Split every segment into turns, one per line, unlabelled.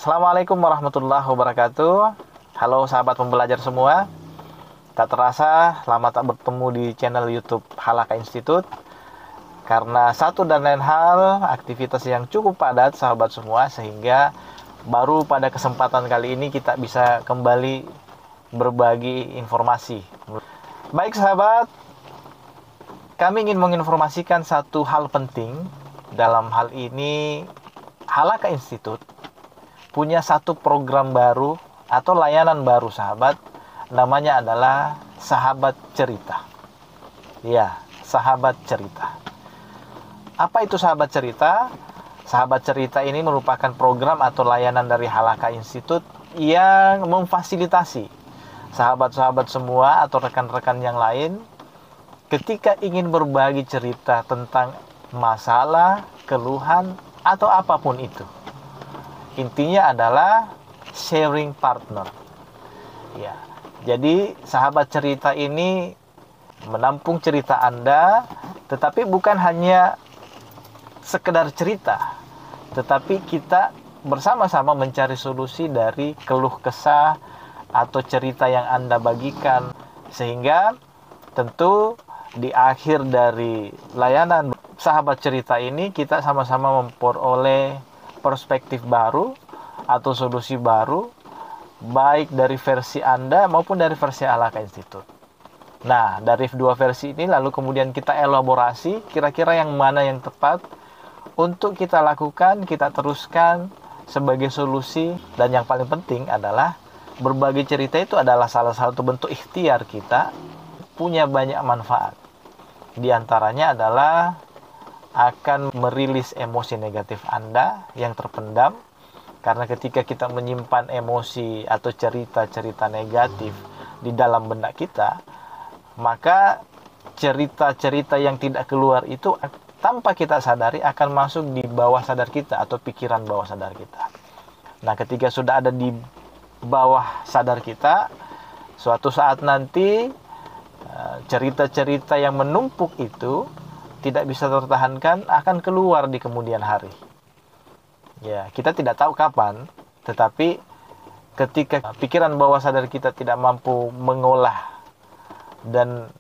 Assalamualaikum warahmatullahi wabarakatuh. Halo sahabat pembelajar semua. Tak terasa lama tak bertemu di channel YouTube Halaka Institute. Karena satu dan lain hal, aktivitas yang cukup padat sahabat semua, sehingga baru pada kesempatan kali ini kita bisa kembali berbagi informasi. Baik sahabat, kami ingin menginformasikan satu hal penting. Dalam hal ini, Halaka Institute punya satu program baru atau layanan baru sahabat. Namanya adalah Sahabat Cerita. Ya, Sahabat Cerita. Apa itu Sahabat Cerita? Sahabat Cerita ini merupakan program atau layanan dari Halaka Institute yang memfasilitasi sahabat-sahabat semua atau rekan-rekan yang lain ketika ingin berbagi cerita tentang masalah, keluhan, atau apapun itu. Intinya adalah sharing partner. Ya, jadi Sahabat Cerita ini menampung cerita Anda, tetapi bukan hanya sekedar cerita, tetapi kita bersama-sama mencari solusi dari keluh kesah atau cerita yang Anda bagikan, sehingga tentu di akhir dari layanan Sahabat Cerita ini kita sama-sama memperoleh perspektif baru atau solusi baru, baik dari versi Anda maupun dari versi Halaka Institute. Nah, dari dua versi ini lalu kemudian kita elaborasi kira-kira yang mana yang tepat untuk kita lakukan, kita teruskan sebagai solusi. Dan yang paling penting adalah berbagi cerita itu adalah salah satu bentuk ikhtiar kita, punya banyak manfaat. Di antaranya adalah akan merilis emosi negatif Anda yang terpendam. Karena ketika kita menyimpan emosi atau cerita-cerita negatif di dalam benak kita, maka cerita-cerita yang tidak keluar itu tanpa kita sadari akan masuk di bawah sadar kita atau pikiran bawah sadar kita. Nah, ketika sudah ada di bawah sadar kita, suatu saat nanti cerita-cerita yang menumpuk itu tidak bisa tertahankan akan keluar di kemudian hari. Ya, kita tidak tahu kapan, tetapi ketika pikiran bawah sadar kita tidak mampu mengolah dan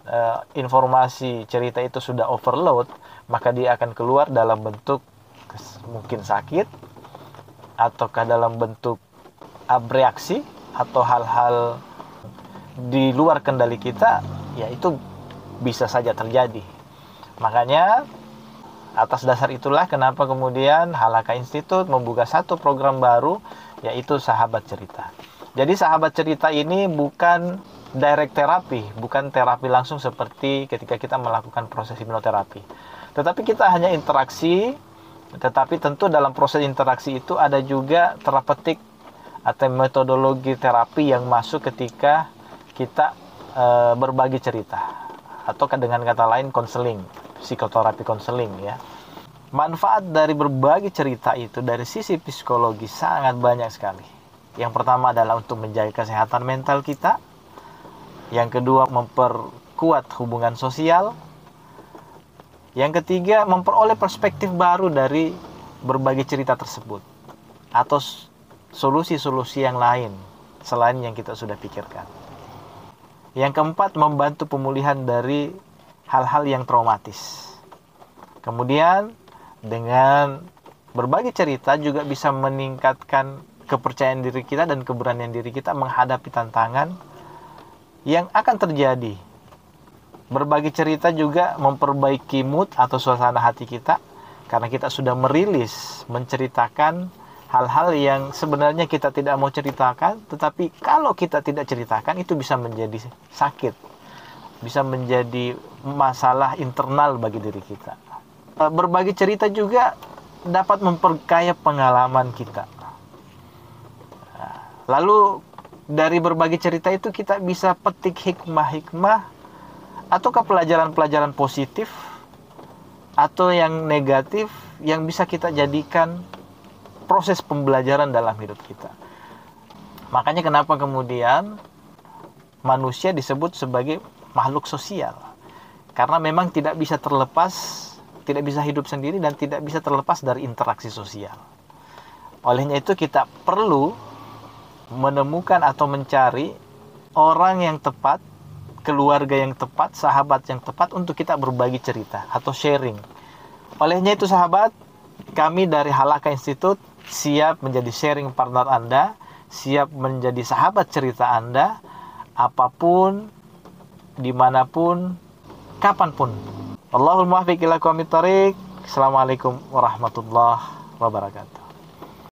informasi cerita itu sudah overload, maka dia akan keluar dalam bentuk mungkin sakit, ataukah dalam bentuk abreaksi, atau hal-hal di luar kendali kita, ya itu bisa saja terjadi. Makanya atas dasar itulah kenapa kemudian Halaka Institute membuka satu program baru, yaitu Sahabat Cerita. Jadi Sahabat Cerita ini bukan direct terapi, bukan terapi langsung seperti ketika kita melakukan proses hipnoterapi. Tetapi kita hanya interaksi, tetapi tentu dalam proses interaksi itu ada juga terapeutik atau metodologi terapi yang masuk ketika kita berbagi cerita. Atau dengan kata lain konseling, psikoterapi konseling ya. Manfaat dari berbagi cerita itu dari sisi psikologi sangat banyak sekali. Yang pertama adalah untuk menjaga kesehatan mental kita. Yang kedua, memperkuat hubungan sosial. Yang ketiga, memperoleh perspektif baru dari berbagi cerita tersebut, atau solusi-solusi yang lain selain yang kita sudah pikirkan. Yang keempat, membantu pemulihan dari hal-hal yang traumatis. Kemudian, dengan berbagi cerita juga bisa meningkatkan kepercayaan diri kita dan keberanian diri kita menghadapi tantangan yang akan terjadi. Berbagi cerita juga memperbaiki mood atau suasana hati kita, karena kita sudah merilis, menceritakan hal-hal yang sebenarnya kita tidak mau ceritakan, tetapi kalau kita tidak ceritakan itu bisa menjadi sakit, bisa menjadi masalah internal bagi diri kita. Berbagi cerita juga dapat memperkaya pengalaman kita. Lalu dari berbagi cerita itu kita bisa petik hikmah-hikmah ataukah pelajaran-pelajaran positif atau yang negatif yang bisa kita jadikan proses pembelajaran dalam hidup kita. Makanya kenapa kemudian manusia disebut sebagai makhluk sosial. Karena memang tidak bisa terlepas, tidak bisa hidup sendiri dan tidak bisa terlepas dari interaksi sosial. Olehnya itu kita perlu menemukan atau mencari orang yang tepat, keluarga yang tepat, sahabat yang tepat untuk kita berbagi cerita atau sharing. Olehnya itu sahabat, kami dari Halaka Institute siap menjadi sharing partner Anda, siap menjadi sahabat cerita Anda, apapun, dimanapun, kapanpun. Allahul muwaffiq ila aqwamit thoriq. Assalamualaikum warahmatullahi wabarakatuh.